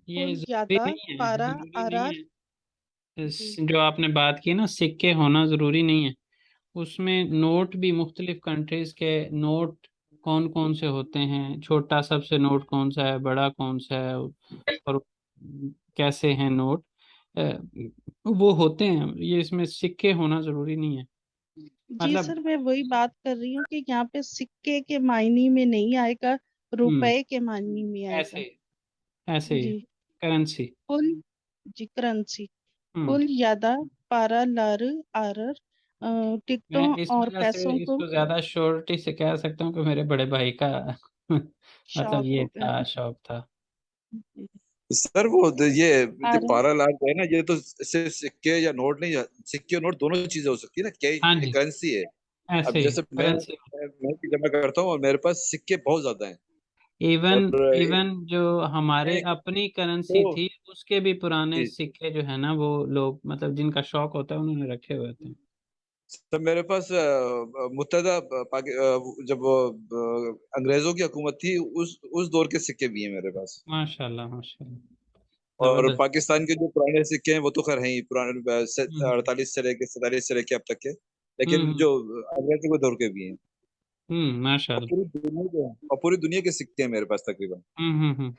ये कुल जरूरी ज्यादा नहीं है, पारा जरूरी नहीं आरार। है। जी जो आपने बात की ना, सिक्के होना जरूरी नहीं है। उसमें नोट भी मुख्तलिफ कंट्रीज के नोट कौन कौन से होते हैं, छोटा सबसे नोट कौन सा है, बड़ा कौन सा है, और कैसे हैं नोट, वो होते हैं। ये इसमें सिक्के होना जरूरी नहीं है। जी मतलब सर, मैं वही बात कर रही हूँ कि यहाँ पे सिक्के के मायने में नहीं आएगा, हम्म रुपए के मायने में ऐसे आएगा। ऐसे ही जी। करेंसी। कुल, जी करेंसी। हम्म कुल यादा पारा लार आरर, मैं टिकटों इस और वजह से पैसों को इसको ज्यादा श्योरिटी से कह सकता हूँ कि मेरे बड़े भाई का मतलब शौक ये हो गया। था, शौक था। सर ये जो आरर। पारा लाख है ना, ये तो सिर्फ सिक्के या नोट नहीं है, सिक्के और नोट दोनों चीजें हो सकती है ना, क्या हाँ ये जी, करेंसी है। अब ऐसे ही जैसे करेंसी। मैं भी जमा करता हूँ और मेरे पास सिक्के बहुत ज्यादा हैं। इवन और इवन जो हमारे मैं अपनी करेंसी तो थी, उसके भी पुराने जी, सिक्के जो है ना, वो लोग मतलब जिनका शौक होता है उन्होंने रखे हुए थे। तो मेरे पास मुत्तहदा जब अंग्रेजों की हुकूमत थी, उस दौर के सिक्के भी हैं मेरे पास। माशाल्लाह माशाल्लाह, और जबरदस्त। पाकिस्तान के जो पुराने सिक्के हैं वो तो खैर हैं ही, पुराने हम्म 48 से लेके 47 से लेके अब तक के। लेकिन हम्म जो अंग्रेजों के दौर के भी हैं। और माशाल्लाह। पूरी दुनिया के सिक्के हैं मेरे पास तकरीबन। हम्म।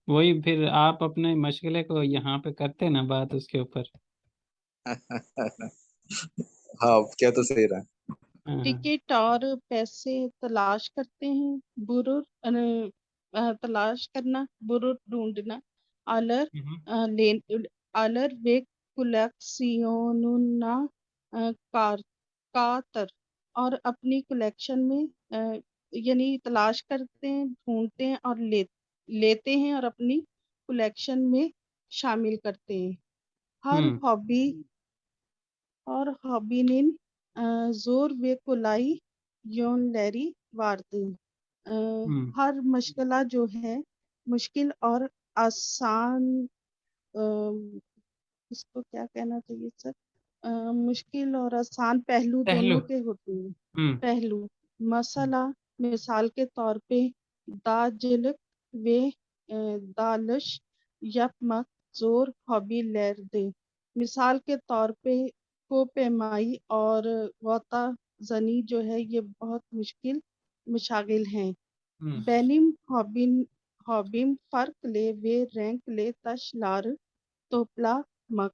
वही फिर आप अपने मशगले को यहाँ पे करते ना बात उसके ऊपर। हाँ, क्या तो सही रहा। हाँ। टिकट और पैसे तलाश करते हैं, बुरुर तलाश करना, बुरुर ढूंढना, आलर हम्म लेन, आलर वे कुलैक्सियोनुना कार कातर, और अपनी कलेक्शन में यानी तलाश करते हैं, ढूंढते हैं और लेते हैं और अपनी कलेक्शन में शामिल करते हैं। हर हम्म हॉबी और हॉबिनिन जोर वे कुलाई योन लैरी वारदिन। हम्म हर मशगला जो है मुश्किल और आसान, अ, इसको क्या कहना चाहिए सर, मुश्किल और आसान पहलू टहलू। दोनों के होते हैं। हम्म पहलू मसला, मिसाल के तौर पे दाजिलक वे दालश यपमक जोर हॉबी लैर दे। मिसाल के तौर पे को पैमाई और गौता जनी जो है ये बहुत मुश्किल मशागिल हैं। हम्म बेनिम हॉबिन हॉबिम फर्क ले वे रैंक ले तश लार तोपला मक।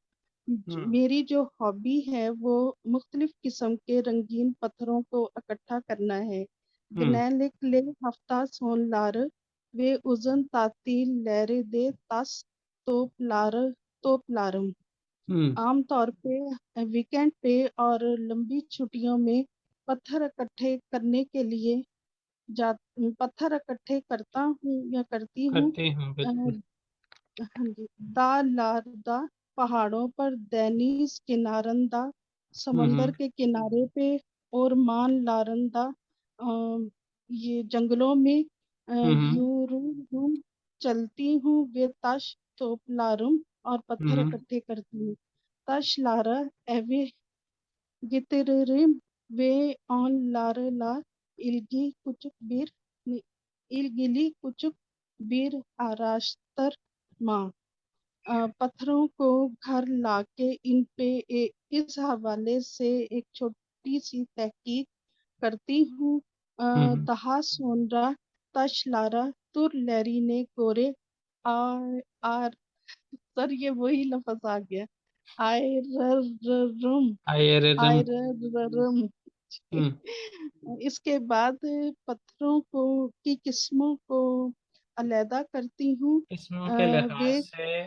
हम्म मेरी जो हॉबी है वो मुख्तलिफ किस्म के रंगीन पत्थरों को इकट्ठा करना है। हम्म गनैलिक ले हफ्ता सोन लार वे उजन तातील लहरे दे तस तोप लार तोप लारम। हम्म आमतौर पे वीकेंड पे और लंबी छुट्टियों में पत्थर इकट्ठे करने के लिए जा पत्थर इकट्ठे करता हूँ या करती हूँ। करते हैं बिल्कुल। हाँ जी। दा लारदा पहाड़ों पर, दैनीस किनारंदा समंदर हम्म के किनारे पे, और मान लारंदा ये जंगलों में हम्म यूरुम चलती हूँ। वे तश तोप लारुम और पत्थर हम्म इकट्ठे करती हूँ। तश लारा एवे गितिरिम वे ऑन लारला इल्गी कुचुक बीर इल्गिली कुचुक बीर आरास्तर माँ। पत्थरों को घर लाके इन पे इस हवाले से एक छोटी सी तहकीक करती हूँ। हम्म दहा सोनरा तश लारा तुर लैरी ने गोरे आ, आर सर ये वही लफ्ज आ गया, आयररुम आयरिज्म। आयररुम। हम्म इसके बाद पत्थरों को की किस्मों को अलहदा करती हूँ। किस्मों के लिहाज वे से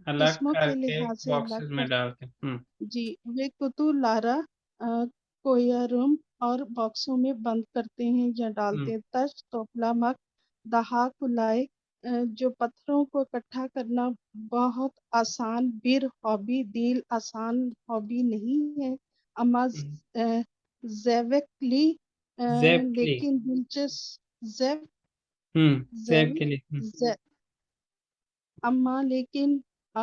अलग किस्मों के करके लिहाज से अलग बॉक्सेस में कर, डालते हैं। जी, वे कुतु लारा कोयरम और बॉक्सों में बंद करते हैं या डालते हम्म हैं। तश तोपला मक दहा कुलाए, जो पत्थरों को इकट्ठा करना बहुत आसान बिर हॉबी दिल आसान हॉबी नहीं है, अमा हम्म जैविकली जेब के लिए। लेकिन दिलचस्प जैव जेब जैव के लिए। अम्मा लेकिन आ,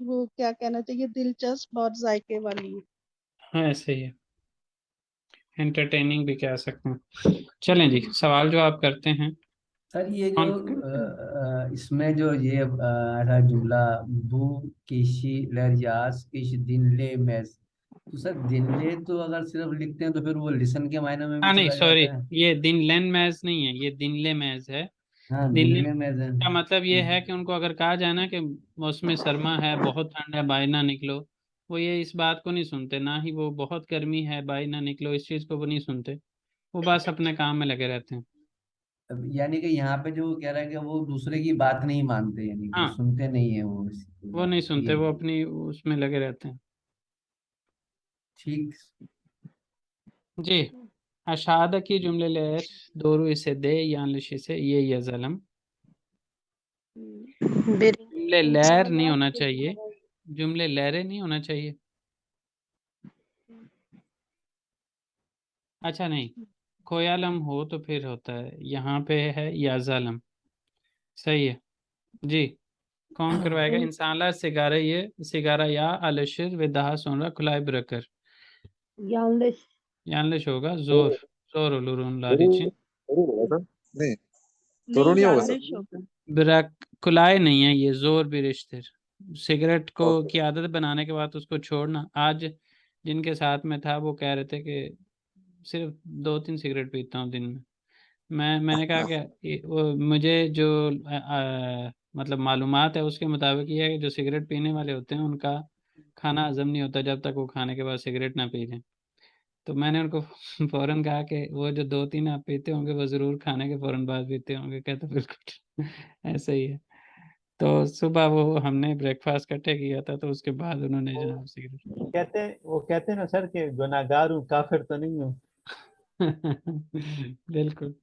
वो क्या कहना चाहिए, दिलचस्प और जायके वाली है। हाँ ऐसे ही है, एंटरटेनिंग भी कह सकते हैं। चलें जी, सवाल जो आप करते हैं, सर ये जो कौन? इसमें जो ये ऐसा जुमला बू किशी लहरियास किश दिनले मैस, तो सर दिनले तो अगर सिर्फ लिखते हैं तो फिर वो लिसन के मायने में भी हाँ नहीं, चला सॉरी, जाता है। ये दिनलेन मैज नहीं है, ये दिनले मैज है। हाँ दिनले दिनले मैस है। का मतलब ये है कि उनको अगर कहा जाए ना कि मौसम सरमा है, बहुत ठंड है, बाहर ना निकलो, वो ये इस बात को नहीं सुनते, ना ही वो बहुत गर्मी है बाहर ना निकलो, इस चीज को वो नहीं सुनते। वो बस अपने काम में लगे रहते हैं। अब यानी कि यहाँ पे जो कह रहा है कि वो दूसरे की बात नहीं मानते, यानी कि हाँ, सुनते नहीं है वो इसकी वो बात, नहीं सुनते, ये वो अपनी उसमें लगे रहते हैं। ठीक। जी। aşağıdaki cümleler doğru ise de, yanlış ise ye yazalım. जुमले लहर नहीं होना चाहिए, जुमले लहरें नहीं होना चाहिए। अच्छा नहीं, कोयालम हो तो फिर होता है, यहाँ पे है याजालम। सही है जी। कौन करवाएगा? इंसानlar sigara ya alışır ve daha sonra kolay bırakır. Yanlış. Yanlış होगा, zor olur onlar için. नहीं, नहीं दोनों नहीं होगा सर। याददाश्त होगा। ब्रक कुलाए नहीं है, ये जोर भी रिश्ते। सिगरेट को की आदत बनाने के बाद उसको छोड़ना, आज जिनके साथ में था वो कह रहे थे कि सिर्फ 2-3 सिगरेट पीता हूँ दिन में। मैंने कहा कि वो मुझे जो मतलब मालूमात है उसके मुताबिक ये है कि जो सिगरेट पीने वाले होते हैं उनका खाना हजम नहीं होता जब तक वो खाने के बाद सिगरेट ना पी लें। तो मैंने उनको फौरन कहा कि वो जो 2-3 आप पीते होंगे वो ज़रूर खाने के फौरन बाद पीते होंगे। कहते बिल्कुल ऐसा ही है। तो सुबह वो हमने ब्रेकफास्ट इकट्ठे किया था, तो उसके बाद उन्होंने जनाब सिगरेट वो कहते हैं ना सर कि गुनाहगार हूँ, काफिर तो नहीं हूँ। बिल्कुल।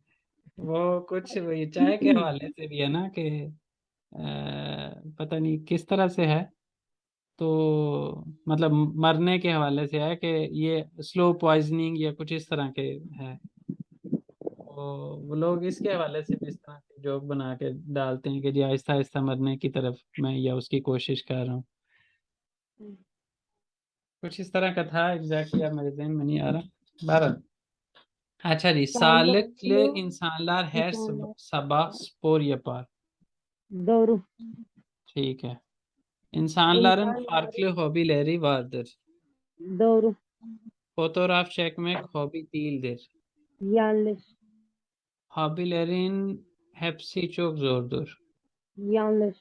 वो कुछ वही चाय के हवाले से भी है ना कि पता नहीं किस तरह से है, तो मतलब मरने के हवाले से है कि ये स्लो पॉइजनिंग या कुछ इस तरह के है। वो लोग इसके हवाले से भी इस तरह के जोक बना के डालते हैं कि जी आहिस्ता आहिस्ता मरने की तरफ मैं या उसकी कोशिश कर रहा हूँ। कुछ इस तरह का था, एग्जैक्टली अब मेरे जहन में नहीं आ रहा। 12। अच्छा जी, sağlıklı insanlar her sabah spor yapar। Doğru. ठीक है। İnsanların İnsanlar farklı hobileri vardır। doğru. Fotoğraf çekmek hobi değildir। Yanlış. Hobilerin hepsi çok zordur। Yanlış.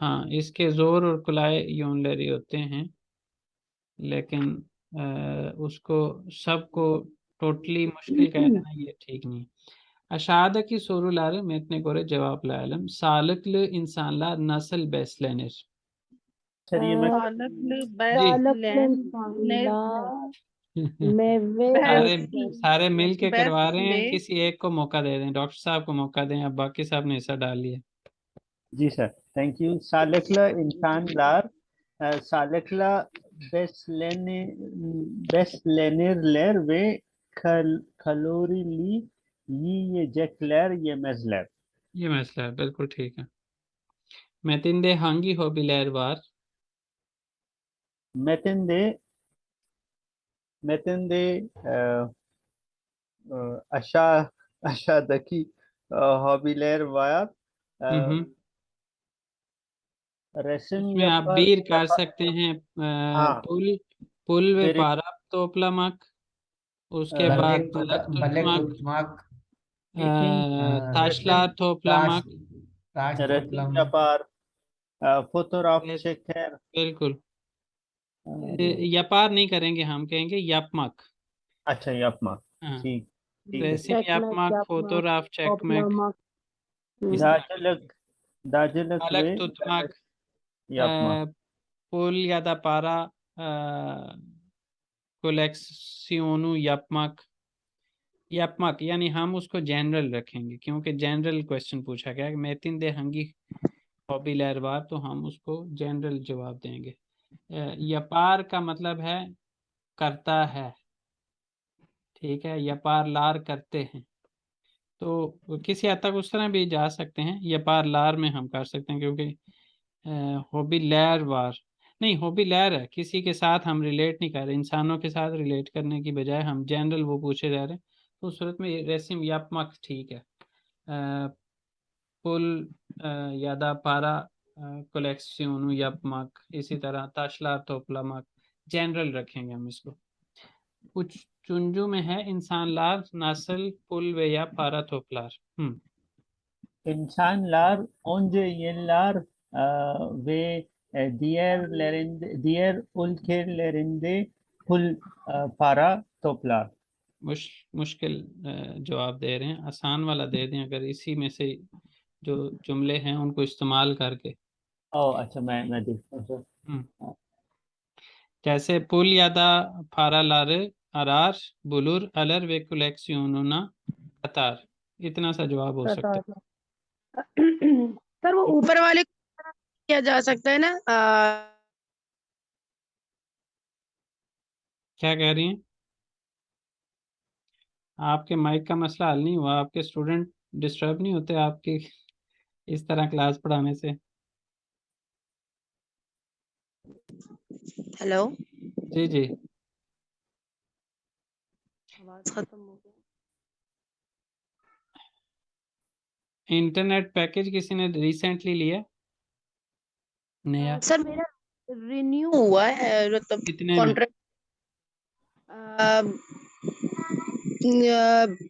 हाँ, इसके जोर और कुलाए यौनलरी होते हैं, लेकिन उसको सबको टोटली मुश्किल कह देना ये ठीक नहीं। Aşağıdaki soruları metne göre cevaplayalım. Sağlıklı insanlar nasıl beslenir? Sir ये मैं पालक बेस्ट जी। Sağlıklı लैंड insanlar meyve सारे besler. सारे मिल के करवा रहे हैं, बेस्ट किसी एक को मौका दे दें, डॉक्टर साहब को मौका दें, अब बाकी साहब ने हिस्सा डाल लिया। जी sir, thank you. Sağlıklı insanlar sağlıklı beslenirler ve kalorili yiyecekler yemezler. ये मसला है, बिल्कुल ठीक है। Metinde hangi hobiler var? Metinde aşağıdaki hobiler var. हम्म हम्म। Resim इसमें आप बीर कर सकते हैं, हाँ, पुल पुल व मेरे पारा तोपलामक, उसके बाद balık बल्ले tutmak, tutmak, taşlar taş toplamak, taş resim toplamak, yapar, fotoğraf yes, çeker. बिल्कुल। यपार नहीं करेंगे, हम कहेंगे yapmak। अच्छा yapmak. हाँ, ठीक ठीक है. resim Çekmek, yapmak, yapmak, fotoğraf çekmek, toplamak. इस Hı. तरह के। Dağcılık balık ve tutmak, yapmak. पुल या da para कोलेक्सियोनु yapmak यानी हम उसको जनरल रखेंगे, क्योंकि जनरल क्वेश्चन पूछा गया है। मेतिन दे हंगी हॉबी लहरवार, तो हम उसको जनरल जवाब देंगे। यपार का मतलब है करता है, ठीक है, यपार लार करते हैं, तो किसी हद तक उस तरह भी जा सकते हैं, यपार लार में हम कर सकते हैं, क्योंकि हॉबी लहर वार नहीं, हॉबी लहर है, किसी के साथ हम रिलेट नहीं कर रहे, इंसानों के साथ रिलेट करने की बजाय हम जनरल वो पूछे जा रहे हैं, तो उस सूरत में रेसिम यापमक ठीक है। पुल यादा पारा कलेक्शन yapmak, इसी तरह ताशलार toplamak, जनरल रखेंगे हम इसको। कुछ चुंजू में है इंसानलार nasıl pul veya para toplar। İnsanlar onca yıllar ve diğer ülkelerinde pul para toplar। मुश्किल जवाब दे रहे हैं, आसान वाला दे दें अगर इसी में से जो जुमले हैं उनको इस्तेमाल करके। अच्छा मैं देखता हूँ। हम्म, जैसे पुल यादा फारालार अरार बुलुर अलर वे कुलेक्सियोनुना कतार, इतना सा जवाब हो सकता है। सर वो ऊपर वाले को किया जा सकता है ना, क्या कह रही हैं? आपके माइक का मसला हल नहीं हुआ? आपके स्टूडेंट डिस्टर्ब नहीं होते आपकी इस तरह क्लास पढ़ाने से? हेलो, जी जी। आवाज खत्म हो गई। इंटरनेट पैकेज किसी ने रिसेंटली लिया नया? सर मेरा रिन्यू हुआ है, मतलब कितने में? कॉन्ट्रैक्ट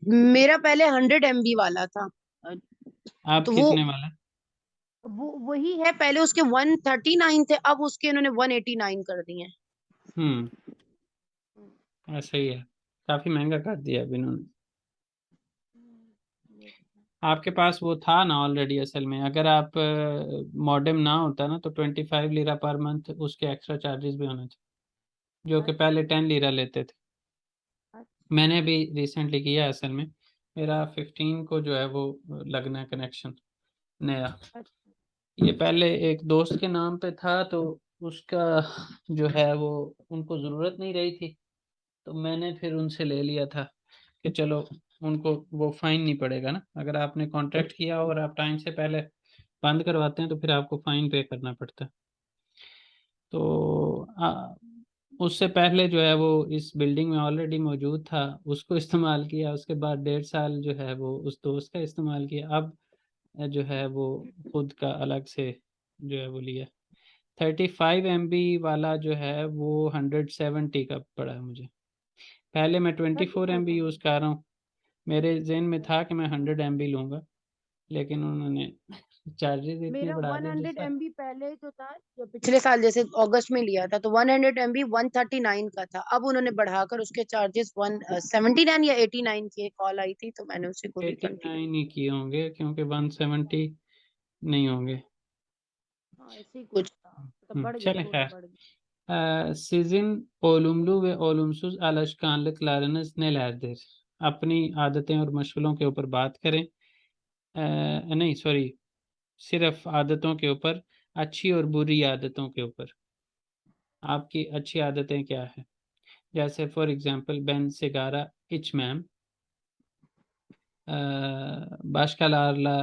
मेरा पहले 100 MB वाला था, आप तो कितने वाला? वो वही है, पहले उसके 139 थे, अब उसके इन्होंने 189 कर दिए हैं। ऐसा ही है, काफी महंगा कर दिया अब इन्होंने। आपके पास वो था ना ऑलरेडी? असल में अगर आप मॉडेम ना होता ना तो 25 लीरा पर मंथ उसके एक्स्ट्रा चार्जेस भी होने थे, जो कि पहले 10 लीरा लेते थे। मैंने भी रिसेंटली किया असल में, मेरा 15 को जो है वो लगना है कनेक्शन नया। ये पहले एक दोस्त के नाम पे था तो उसका जो है वो उनको ज़रूरत नहीं रही थी, तो मैंने फिर उनसे ले लिया था कि चलो उनको वो फाइन नहीं पड़ेगा ना। अगर आपने कॉन्ट्रैक्ट किया और आप टाइम से पहले बंद करवाते हैं तो फिर आपको फाइन पे करना पड़ता है। तो उससे पहले जो है वो इस बिल्डिंग में ऑलरेडी मौजूद था, उसको इस्तेमाल किया, उसके बाद 1.5 साल जो है वो उस दोस्त का इस्तेमाल किया, अब जो है वो खुद का अलग से जो है वो लिया। 35 MB वाला जो है वो 170 का पड़ा है मुझे। पहले मैं 24 MB यूज़ कर रहा हूँ, मेरे जहन में था कि मैं 100 MB लूँगा, लेकिन उन्होंने चार्जेस इतने मेरा बढ़ा दिए 100 जिसका। MB पहले जो था, जो पिछले साल जैसे अगस्त में लिया था, तो 100 MB 139 का था, अब उन्होंने बढ़ाकर उसके चार्जेस 179 या 89 की कॉल आई थी, तो मैंने उसी को ही कंटिन्यू। 89 ही किए होंगे क्योंकि 170 नहीं होंगे। हाँ ऐसे ही कुछ था, तो बढ़ गया, चले थोड़ा खैर। बढ़ गया। Sizin olumlu ve olumsuz alışkanlıklarınız nelerdir? अपनी आदतें और मशगलों के ऊपर बात करें। नहीं सॉरी, सिर्फ आदतों के ऊपर, अच्छी और बुरी आदतों के ऊपर। आपकी अच्छी आदतें क्या है? जैसे for example ben sigara içmem, başkalarla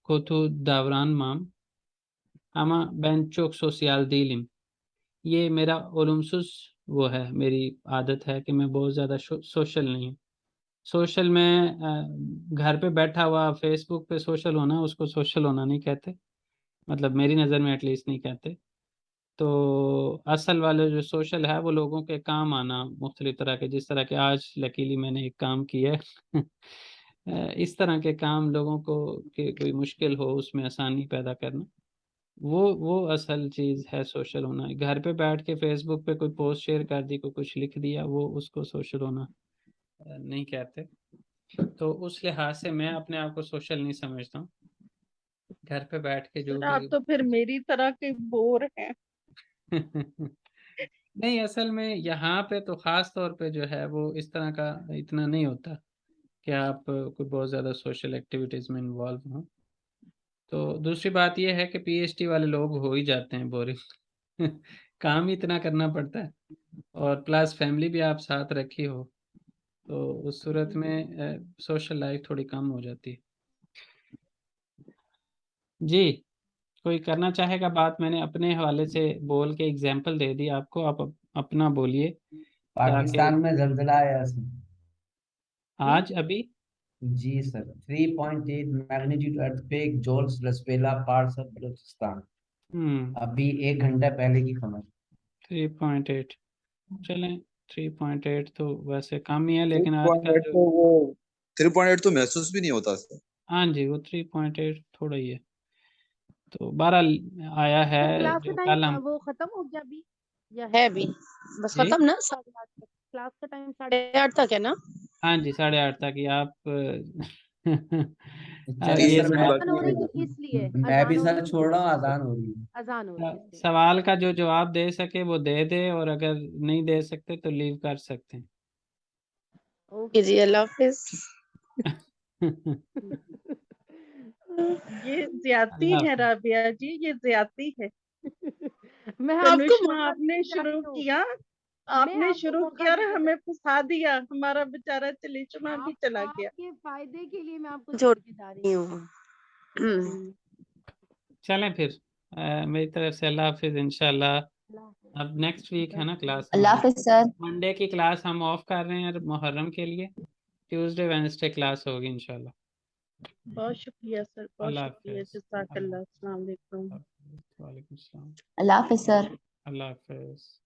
kötü davranmam ama ben çok sosyal değilim। ये मेरा ओलुमसुस वो है, मेरी आदत है कि मैं बहुत ज़्यादा सोशल नहीं हूँ। सोशल में घर पे बैठा हुआ फेसबुक पे सोशल होना, उसको सोशल होना नहीं कहते, मतलब मेरी नज़र में एटलीस्ट नहीं कहते। तो असल वाले जो सोशल है वो लोगों के काम आना, मुख्तलिफ तरह के, जिस तरह के आज लकीली मैंने एक काम किया है इस तरह के काम लोगों को कि कोई मुश्किल हो उसमें आसानी पैदा करना, वो असल चीज़ है सोशल होना। घर पे बैठ के फेसबुक पे कोई पोस्ट शेयर कर दी, कोई कुछ लिख दिया, वो उसको सोशल होना नहीं कहते। तो उस लिहाज से मैं अपने आप को सोशल नहीं समझता हूँ। घर पे बैठ के जो सर भी आप तो फिर मेरी तरह के बोर हैं। नहीं, असल में यहाँ पे तो ख़ास तौर पे जो है वो इस तरह का इतना नहीं होता कि आप कोई बहुत ज़्यादा सोशल एक्टिविटीज़ में इन्वॉल्व हों। तो दूसरी बात यह है कि पीएचडी वाले लोग हो ही जाते हैं बोरिंग काम ही इतना करना पड़ता है और प्लस फैमिली भी आप साथ रखी हो, तो उस सूरत में सोशल लाइफ थोड़ी कम हो जाती है। जी, कोई करना चाहेगा बात? मैंने अपने हवाले से बोल के एग्जांपल दे दी आपको, आप अपना बोलिए ताकि पाकिस्तान में जलजिला आया आज अभी जी सर, 3.8 मैग्नीट्यूड अर्थक्वेक जोल्स लसवेला पार्ट्स ऑफ बलूचिस्तान। अभी 1 घंटा पहले की खबर। 3.8 चलें, 3.8 तो वैसे कम ही है, लेकिन आजकल 3.8 जो तो वो 3.8 तो महसूस भी नहीं होता सर। हाँ जी, वो 3.8 थोड़ा ही है। तो 12 आया है क्लास का जो कल टाइम हम वो खत्म हो गया अभी या है अभी? बस जी खत्म ना, 8:30 तक क्लास का टाइम, 8:30 तक है ना? हाँ जी 8:30 तक ही आप चलिए ये सर, मिनट मैं अजान हो बाकी रही है। थी इसलिए, मैं भी अजान हो सर रही छोड़ थी, रहा हूँ, अजान हो रही है। अजान हो रही थी। सवाल का जो जवाब दे सके वो दे दे, और अगर नहीं दे सकते तो लीव कर सकते हैं। ओके जी, अल्लाह हाफिज। ये ज्यादती अल्लाह है हाफिज। राबिया जी, ये ज्यादती है। मैं आपको तनुष्मा मौका आपने देना शुरू चाहती हूँ, किया, मैं आपने आपको शुरू मौका किया और देना हमें फंसा दिया, हमारा बेचारा चलिचुना भी आप चला गया। आपके फायदे के लिए मैं आपको छोड़ के जा रही हूँ। चलें फिर, मेरी तरफ से अल्लाह हाफिज इंशाल्लाह। अब नेक्स्ट वीक है ना क्लास अल्लाह हमारी, हाफिज सर। मंडे की क्लास हम ऑफ कर रहे हैं मुहर्रम के लिए, ट्यूसडे वेडनेसडे क्लास होगी इंशाल्लाह। बहुत शुक्रिया सर, बहुत अल्लाह शुक्रिया, हाफिज। जज़ाकल्लाह, अस्सलाम वालेकुम। वालेकुम सलाम। अल्लाह हाफिज सर। अल्लाह हाफिज।